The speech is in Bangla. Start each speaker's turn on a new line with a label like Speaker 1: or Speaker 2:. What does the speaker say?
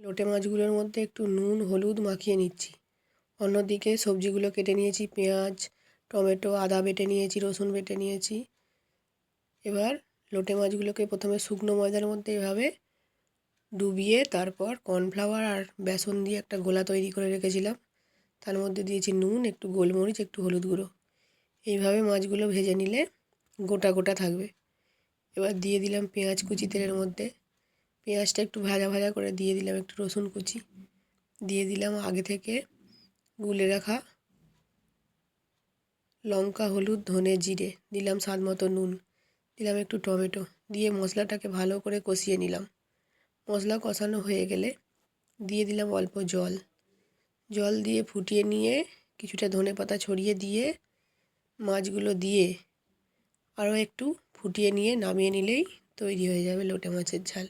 Speaker 1: লোটে মাছগুলোর মধ্যে একটু নুন হলুদ মাখিয়ে নিচ্ছি। অন্যদিকে সবজিগুলো কেটে নিয়েছি, পেঁয়াজ টমেটো আদা বেটে নিয়েছি, রসুন বেটে নিয়েছি। এবার লোটে মাছগুলোকে প্রথমে শুকনো ময়দার মধ্যে এভাবে ডুবিয়ে তারপর কর্নফ্লাওয়ার আর বেসন দিয়ে একটা গোলা তৈরি করে রেখেছিলাম। তার মধ্যে দিয়েছি নুন, একটু গোলমরিচ, একটু হলুদ গুঁড়ো। এইভাবে মাছগুলো ভেজে নিলে গোটা গোটা থাকবে। এবার দিয়ে দিলাম পেঁয়াজ কুচি তেলের মধ্যে। পেঁয়াজটা একটু ভাজা ভাজা করে দিয়ে দিলাম একটু রসুন কুচি, দিয়ে দিলাম আগে থেকে গুলে রাখা লঙ্কা হলুদ ধনে জিরে, দিলাম স্বাদ মতো নুন, দিলাম একটু টমেটো, দিয়ে মশলাটাকে ভালো করে কষিয়ে নিলাম। মশলা কষানো হয়ে গেলে দিয়ে দিলাম অল্প জল। জল দিয়ে ফুটিয়ে নিয়ে কিছুটা ধনেপাতা ছড়িয়ে দিয়ে মাছগুলো দিয়ে আরও একটু ফুটিয়ে নিয়ে নামিয়ে নিলেই তৈরি হয়ে যাবে লোটে মাছের ঝাল।